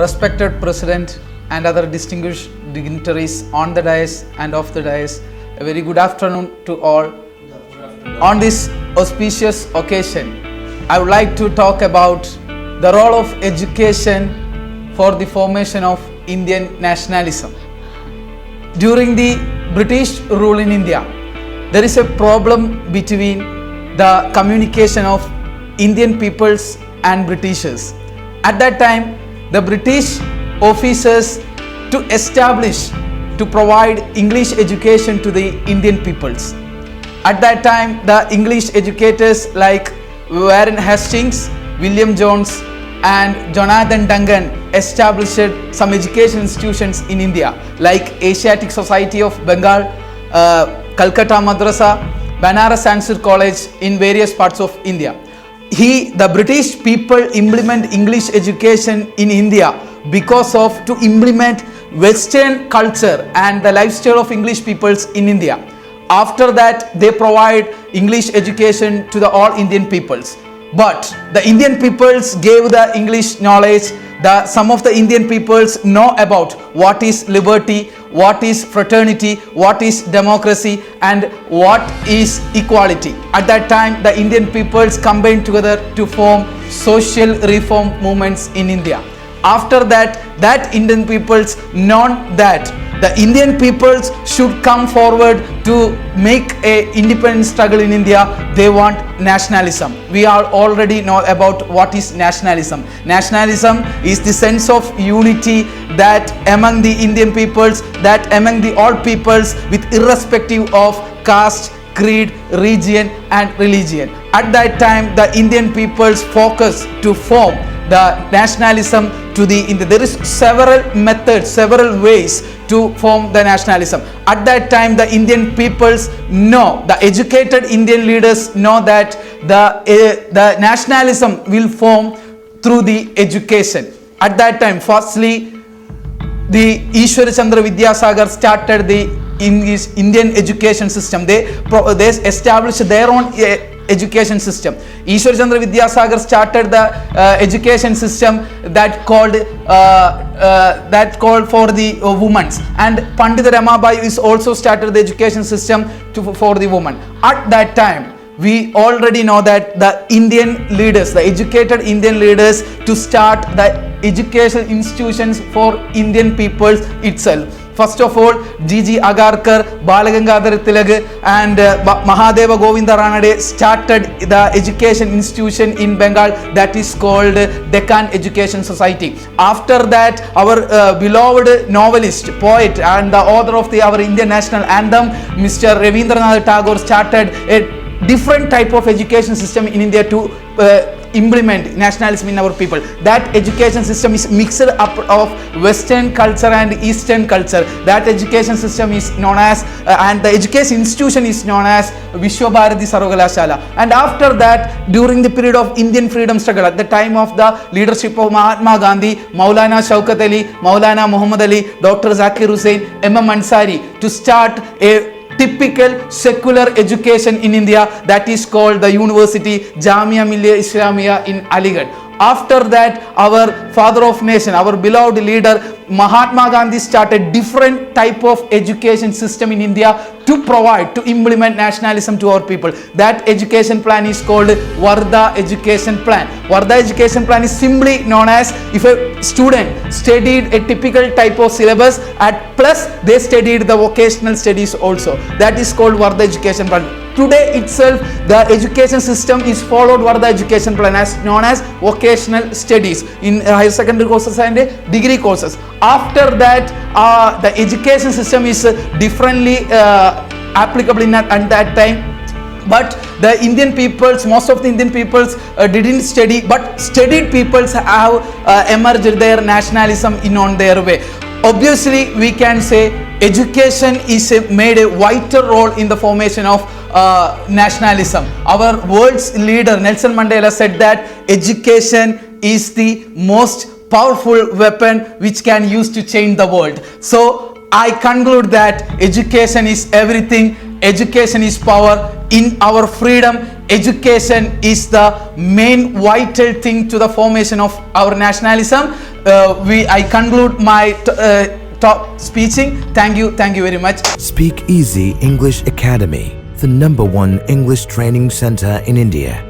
Respected President and other distinguished dignitaries on the dais and off the dais, a very good afternoon to all. On this auspicious occasion, I would like to talk about the role of education for the formation of Indian nationalism. During the British rule in India, there is a problem between the communication of Indian peoples and Britishers. At that time, the British officers to provide English education to the Indian peoples. At that time, the English educators like Warren Hastings, William Jones and Jonathan Duncan established some education institutions in India like Asiatic Society of Bengal, Calcutta Madrasa, Banaras Answer College in various parts of India. The British people implement English education in India to implement Western culture and the lifestyle of English peoples in India. After that, they provide English education to the all Indian peoples. But the Indian peoples gave the English knowledge. Some of the Indian peoples know about what is liberty, what is fraternity, what is democracy and what is equality. At that time, the Indian peoples combined together to form social reform movements in India. After that Indian peoples known that the Indian peoples should come forward to make a independent struggle in India. They want nationalism. We all already know about what is nationalism. Nationalism is the sense of unity that among the Indian peoples, that among the all peoples with irrespective of caste, creed, region and religion. At that time, the Indian peoples focus to form the nationalism there is several methods, several ways to form the nationalism. At that time, the Indian peoples know, the educated Indian leaders know that the nationalism will form through the education. At that time, firstly, the Ishwar Chandra Vidyasagar started the Indian education system. They established their own education system. Ishwar Chandra Vidyasagar started the education system that called for the women, and Pandita Ramabai is also started the education system for the women. At that time, we already know that the Indian leaders, the educated Indian leaders, to start the education institutions for Indian peoples itself. First of all, G.G. Agarkar, Balagangadhar Tilak and Mahadeva Govinda Ranade started the education institution in Bengal that is called Deccan Education Society. After that, our beloved novelist, poet and the author of our Indian national anthem, Mr. Ravindranath Tagore, started a different type of education system in India to implement nationalism in our people. That education system is mixed up of Western culture and Eastern culture. That education system is known as and the education institution is known as Vishwabharati Sarvakalashala. And after that, during the period of Indian freedom struggle, at the time of the leadership of Mahatma Gandhi, Maulana Shaukat Ali, Maulana Muhammad Ali, Dr. Zakir Hussain, M.M. Ansari, to start a typical secular education in India that is called the University Jamia Millia Islamia in Aligarh. After that, our father of nation, our beloved leader Mahatma Gandhi started different type of education system in India to implement nationalism to our people. That education plan is called Varda Education Plan. Varda Education Plan is simply known as if a student studied a typical type of syllabus plus they studied the vocational studies also. That is called Varda Education Plan. Today itself, the education system is followed Varda Education Plan as known as vocational studies in higher secondary courses and degree courses. After that, the education system is differently applicable at that time. But the Indian peoples, most of the Indian peoples didn't study, but studied peoples have emerged their nationalism on their way. Obviously, we can say education is made a vital role in the formation of nationalism. Our world's leader Nelson Mandela said that education is the most powerful weapon which can use to change the world. So I conclude that education is everything. Education is power. In our freedom, education is the main vital thing to the formation of our nationalism. I conclude my talk speeching. Thank you very much. Speakeazy English Academy, the #1 English training center in India.